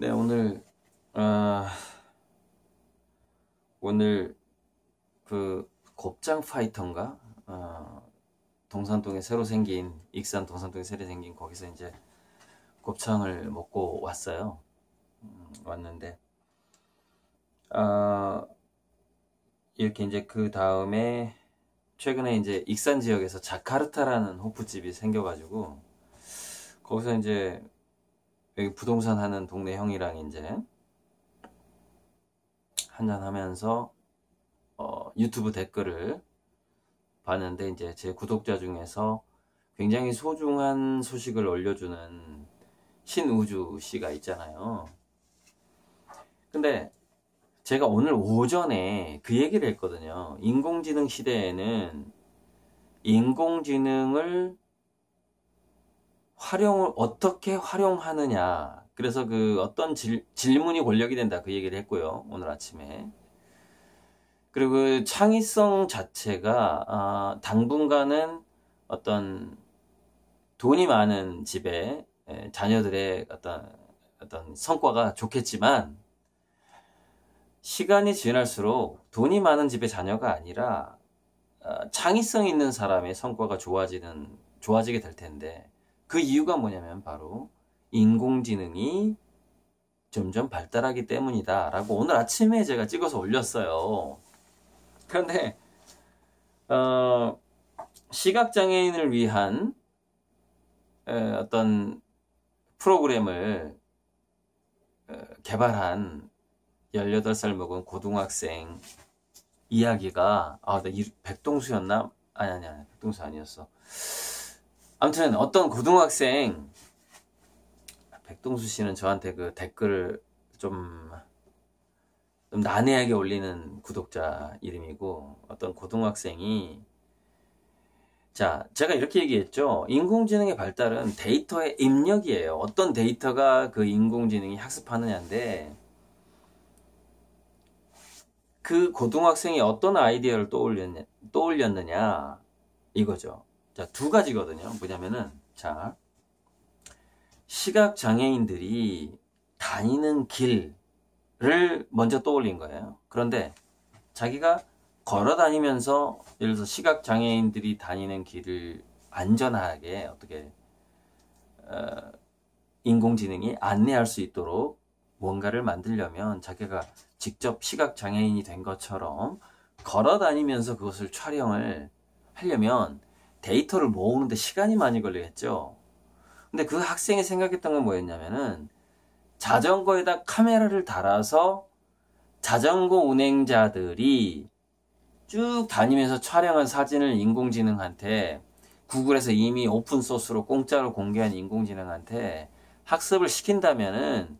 네, 오늘 그 곱창 파이터인가? 동산동에 새로 생긴, 익산 동산동에 새로 생긴 거기서 이제 곱창을 먹고 왔어요. 왔는데, 아, 이렇게 이제 그 다음에 최근에 이제 익산 지역에서 자카르타라는 호프집이 생겨가지고, 거기서 이제 여기 부동산 하는 동네 형이랑 이제 한잔 하면서 유튜브 댓글을 봤는데 이제 제 구독자 중에서 굉장히 소중한 소식을 올려주는 신우주 씨가 있잖아요. 근데 제가 오늘 오전에 그 얘기를 했거든요. 인공지능 시대에는 인공지능을 어떻게 활용하느냐. 그래서 그 어떤 질문이 권력이 된다. 그 얘기를 했고요. 오늘 아침에. 그리고 그 창의성 자체가 당분간은 어떤 돈이 많은 집에 자녀들의 어떤 성과가 좋겠지만 시간이 지날수록 돈이 많은 집의 자녀가 아니라 창의성 있는 사람의 성과가 좋아지게 될 텐데 그 이유가 뭐냐면 바로 인공지능이 점점 발달하기 때문이다 라고 오늘 아침에 제가 찍어서 올렸어요. 그런데 시각장애인을 위한 어떤 프로그램을 개발한 18살 먹은 고등학생 이야기가 백동수였나? 아니 백동수 아니었어. 아무튼 어떤 고등학생, 백동수 씨는 저한테 그 댓글을 좀 난해하게 올리는 구독자 이름이고, 어떤 고등학생이, 자, 제가 이렇게 얘기했죠. 인공지능의 발달은 데이터의 입력이에요. 어떤 데이터가 그 인공지능이 학습하느냐인데, 그 고등학생이 어떤 아이디어를 떠올렸느냐, 이거죠. 자, 두 가지거든요. 뭐냐면은, 자, 시각장애인들이 다니는 길을 먼저 떠올린 거예요. 그런데 자기가 걸어 다니면서 예를 들어서 시각장애인들이 다니는 길을 안전하게 어떻게 인공지능이 안내할 수 있도록 뭔가를 만들려면 자기가 직접 시각장애인이 된 것처럼 걸어 다니면서 그것을 촬영을 하려면 데이터를 모으는데 시간이 많이 걸리겠죠. 근데 그 학생이 생각했던 건 뭐였냐면은 자전거에다 카메라를 달아서 자전거 운행자들이 쭉 다니면서 촬영한 사진을 인공지능한테 구글에서 이미 오픈소스로 공짜로 공개한 인공지능한테 학습을 시킨다면은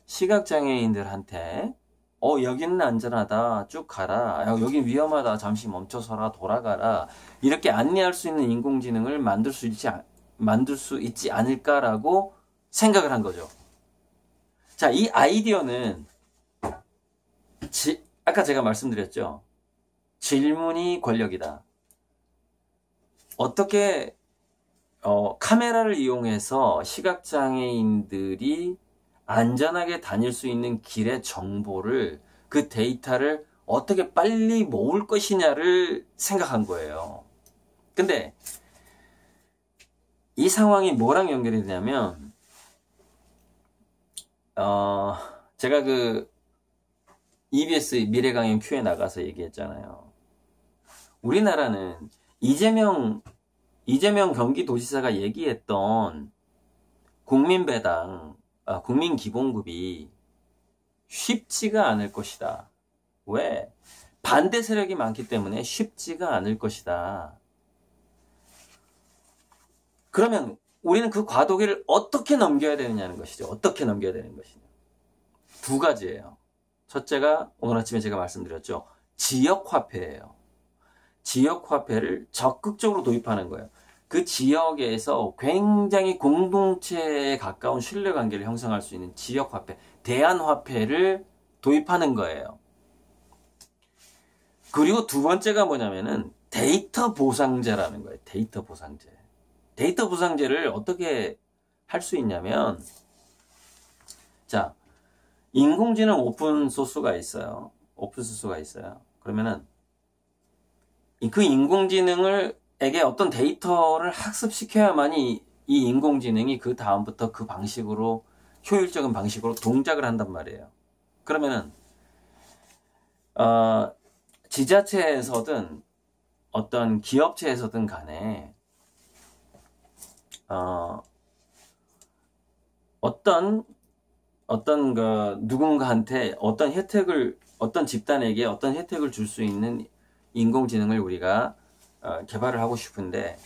시각장애인들한테 여기는 안전하다 쭉 가라, 여긴 위험하다 잠시 멈춰서라 돌아가라, 이렇게 안내할 수 있는 인공지능을 만들 수 있지 않을까라고 생각을 한 거죠. 자, 이 아이디어는 아까 제가 말씀드렸죠. 질문이 권력이다. 어떻게 카메라를 이용해서 시각장애인들이 안전하게 다닐 수 있는 길의 정보를, 그 데이터를 어떻게 빨리 모을 것이냐를 생각한 거예요. 근데 이 상황이 뭐랑 연결이 되냐면 제가 그 EBS 미래강연 Q에 나가서 얘기했잖아요. 우리나라는 이재명 경기도지사가 얘기했던 국민배당, 국민기본급이 쉽지가 않을 것이다. 왜? 반대 세력이 많기 때문에 쉽지가 않을 것이다. 그러면 우리는 그 과도기를 어떻게 넘겨야 되느냐는 것이죠. 어떻게 넘겨야 되는 것이냐. 두 가지예요. 첫째가 오늘 아침에 제가 말씀드렸죠. 지역화폐예요. 지역화폐를 적극적으로 도입하는 거예요. 그 지역에서 굉장히 공동체에 가까운 신뢰관계를 형성할 수 있는 지역화폐, 대안화폐를 도입하는 거예요. 그리고 두 번째가 뭐냐면은 데이터 보상제라는 거예요. 데이터 보상제. 데이터 보상제를 어떻게 할 수 있냐면, 자, 인공지능 오픈소스가 있어요. 오픈소스가 있어요. 그러면은 그 인공지능에게 어떤 데이터를 학습시켜야만이 이 인공지능이 그 다음부터 그 방식으로 효율적인 방식으로 동작을 한단 말이에요. 그러면은 지자체에서든 어떤 기업체에서든 간에 어떤 그 누군가한테 어떤 집단에게 어떤 혜택을 줄 수 있는 인공지능을 우리가 개발을 하고 싶은데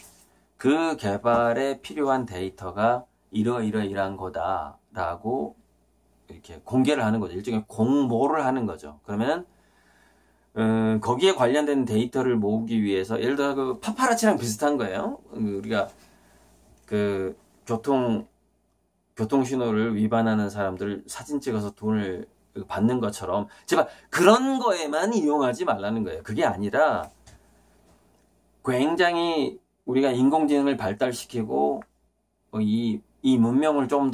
그 개발에 필요한 데이터가 이러이러이러한 거다라고 이렇게 공개를 하는 거죠. 일종의 공모를 하는 거죠. 그러면은 거기에 관련된 데이터를 모으기 위해서 예를 들어 그 파파라치랑 비슷한 거예요. 우리가 그 교통 신호를 위반하는 사람들 사진 찍어서 돈을 받는 것처럼 제발 그런 거에만 이용하지 말라는 거예요. 그게 아니라 굉장히 우리가 인공지능을 발달시키고 이 문명을 조금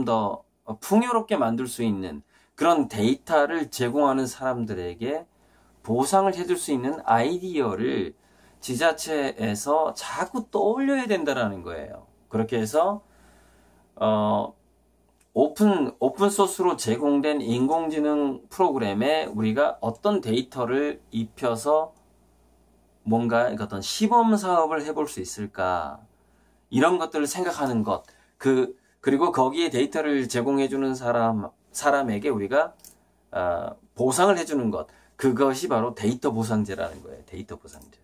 더 풍요롭게 만들 수 있는 그런 데이터를 제공하는 사람들에게 보상을 해줄 수 있는 아이디어를 지자체에서 자꾸 떠올려야 된다는 거예요. 그렇게 해서 오픈소스로 제공된 인공지능 프로그램에 우리가 어떤 데이터를 입혀서 뭔가 어떤 시범 사업을 해볼 수 있을까 이런 것들을 생각하는 것 그리고 거기에 데이터를 제공해주는 사람에게 우리가 보상을 해주는 것 그것이 바로 데이터 보상제라는 거예요. 데이터 보상제.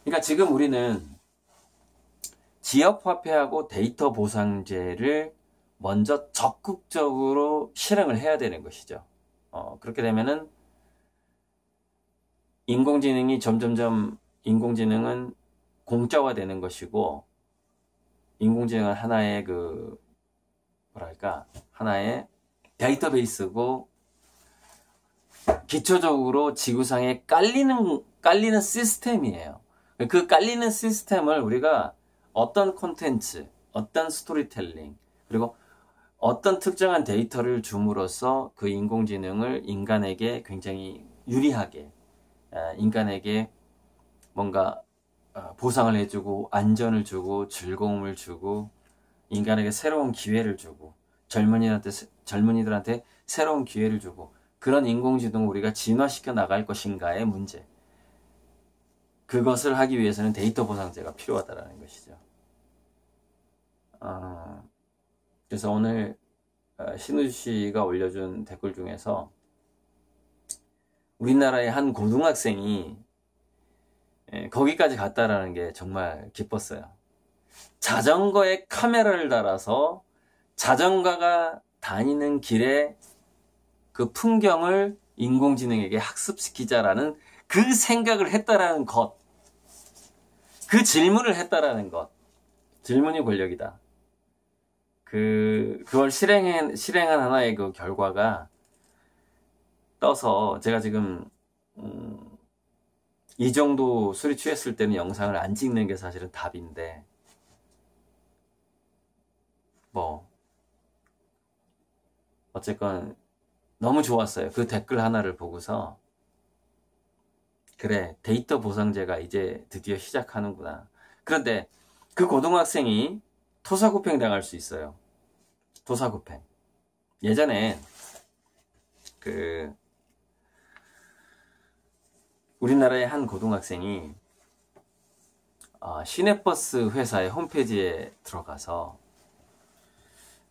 그러니까 지금 우리는 지역화폐하고 데이터 보상제를 먼저 적극적으로 실행을 해야 되는 것이죠. 그렇게 되면은 인공지능은 공짜화되는 것이고 인공지능은 하나의 하나의 데이터베이스고 기초적으로 지구상에 깔리는 시스템이에요. 그 깔리는 시스템을 우리가 어떤 콘텐츠, 어떤 스토리텔링, 그리고 어떤 특정한 데이터를 줌으로써 그 인공지능을 인간에게 굉장히 유리하게, 인간에게 뭔가 보상을 해주고, 안전을 주고, 즐거움을 주고, 인간에게 새로운 기회를 주고, 젊은이들한테 새로운 기회를 주고, 그런 인공지능을 우리가 진화시켜 나갈 것인가의 문제. 그것을 하기 위해서는 데이터 보상제가 필요하다는 것이죠. 그래서 오늘 신우주 씨가 올려준 댓글 중에서 우리나라의 한 고등학생이 거기까지 갔다라는 게 정말 기뻤어요. 자전거에 카메라를 달아서 자전거가 다니는 길에 그 풍경을 인공지능에게 학습시키자라는 그 생각을 했다라는 것, 그 질문을 했다라는 것, 질문이 권력이다. 그걸 실행한 하나의 그 결과가 떠서 제가 지금 이 정도 술이 취했을 때는 영상을 안 찍는 게 사실은 답인데 어쨌건 너무 좋았어요. 그 댓글 하나를 보고서 그래, 데이터 보상제가 이제 드디어 시작하는구나. 그런데 그 고등학생이 토사구팽 당할 수 있어요. 토사구팽. 예전에 우리나라의 한 고등학생이 시내버스 회사의 홈페이지에 들어가서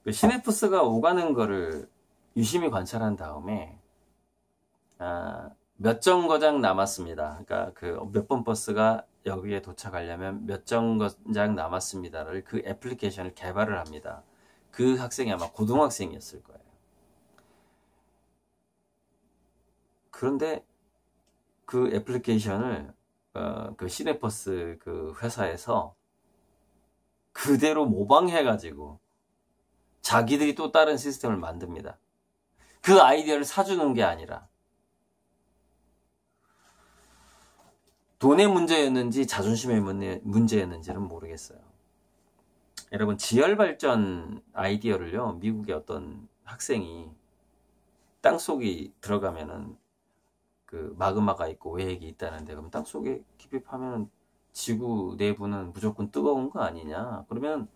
그 시내버스가 오가는 거를 유심히 관찰한 다음에 몇 정거장 남았습니다. 그러니까 그 몇 번 버스가 여기에 도착하려면 몇 정거장 남았습니다를 그 애플리케이션을 개발을 합니다. 그 학생이 아마 고등학생이었을 거예요. 그런데 그 애플리케이션을 그 시내버스 그 회사에서 그대로 모방해가지고 자기들이 또 다른 시스템을 만듭니다. 그 아이디어를 사주는 게 아니라 돈의 문제였는지 자존심의 문제였는지는 모르겠어요. 여러분 지열발전 아이디어를요, 미국의 어떤 학생이 땅속에 들어가면은 그 마그마가 있고 외핵이 있다는데, 그럼 땅속에 깊이 파면은 지구 내부는 무조건 뜨거운 거 아니냐? 그러면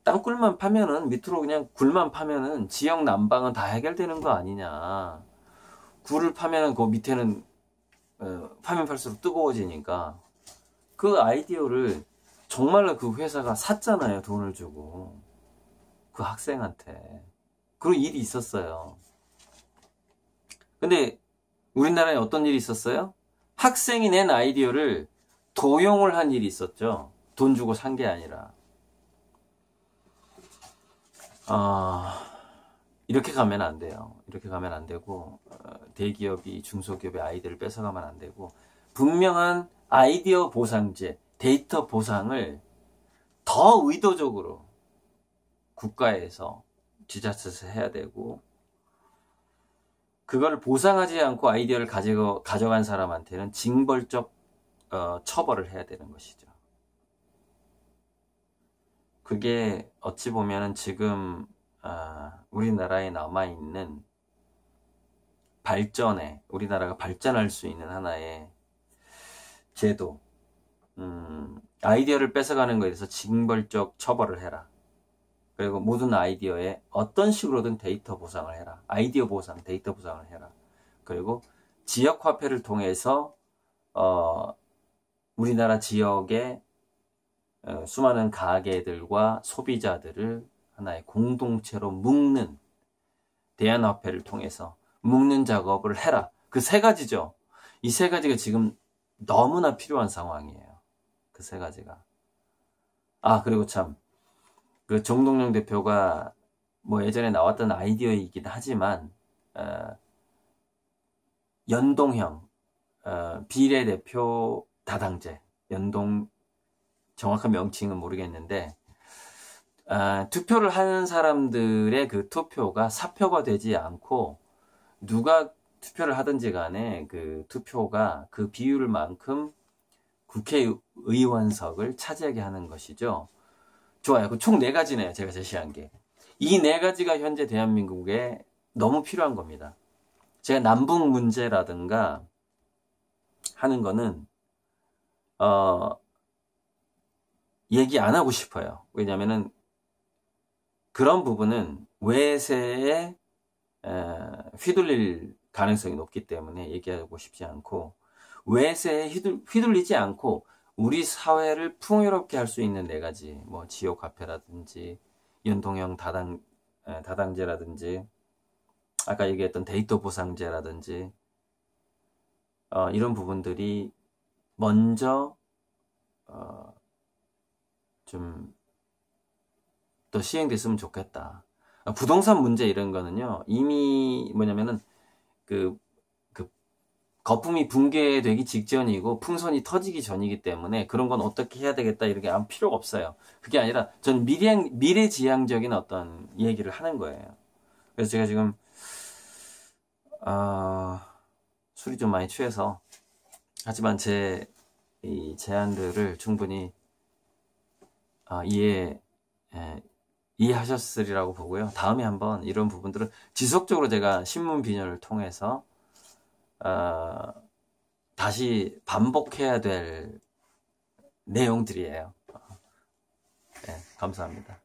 땅굴만 파면은, 밑으로 그냥 굴만 파면은 지역 난방은 다 해결되는 거 아니냐? 굴을 파면은 그 밑에는 파면 팔수록 뜨거워지니까. 그 아이디어를 정말로 그 회사가 샀잖아요. 돈을 주고 그 학생한테. 그런 일이 있었어요. 근데 우리나라에 어떤 일이 있었어요? 학생이 낸 아이디어를 도용을 한 일이 있었죠. 돈 주고 산 게 아니라. 이렇게 가면 안 돼요. 이렇게 가면 안 되고, 대기업이 중소기업의 아이디어를 뺏어가면 안 되고, 분명한 아이디어 보상제, 데이터 보상을 더 의도적으로 국가에서, 지자체에서 해야 되고, 그거를 보상하지 않고 아이디어를 가져간 사람한테는 징벌적 처벌을 해야 되는 것이죠. 그게 어찌 보면은 지금 우리나라에 남아있는 발전에, 우리나라가 발전할 수 있는 하나의 제도, 아이디어를 뺏어가는 것에 대해서 징벌적 처벌을 해라. 그리고 모든 아이디어에 어떤 식으로든 데이터 보상을 해라. 아이디어 보상, 데이터 보상을 해라. 그리고 지역화폐를 통해서 우리나라 지역의 수많은 가게들과 소비자들을 하나의 공동체로 묶는, 대안화폐를 통해서 묶는 작업을 해라. 그 세 가지죠. 이 세 가지가 지금 너무나 필요한 상황이에요. 그 세 가지가. 그리고 참, 그 정동영 대표가 뭐 예전에 나왔던 아이디어이긴 하지만, 연동형, 비례대표 다당제, 정확한 명칭은 모르겠는데, 투표를 하는 사람들의 그 투표가 사표가 되지 않고, 누가 투표를 하든지 간에 그 투표가 그 비율만큼 국회의원석을 차지하게 하는 것이죠. 좋아요. 그 총 4가지네요. 제가 제시한 게. 이 4가지가 현재 대한민국에 너무 필요한 겁니다. 제가 남북 문제라든가 하는 거는 얘기 안 하고 싶어요. 왜냐면은 그런 부분은 외세에 휘둘릴 가능성이 높기 때문에 얘기하고 싶지 않고, 외세에 휘둘리지 않고 우리 사회를 풍요롭게 할 수 있는 4가지, 뭐 지역화폐라든지 연동형 다당제라든지 아까 얘기했던 데이터 보상제라든지 이런 부분들이 먼저 좀 더 시행됐으면 좋겠다. 부동산 문제 이런 거는요, 이미 뭐냐면은 그 거품이 붕괴되기 직전이고 풍선이 터지기 전이기 때문에 그런 건 어떻게 해야 되겠다 이렇게 아무 필요가 없어요. 그게 아니라 전 미래지향적인 어떤 얘기를 하는 거예요. 그래서 제가 지금 술이 좀 많이 취해서, 하지만 제 이 제안들을 충분히 이해하셨으리라고 보고요. 다음에 한번 이런 부분들은 지속적으로 제가 신문 비전을 통해서 다시 반복해야 될 내용들이에요. 네, 감사합니다.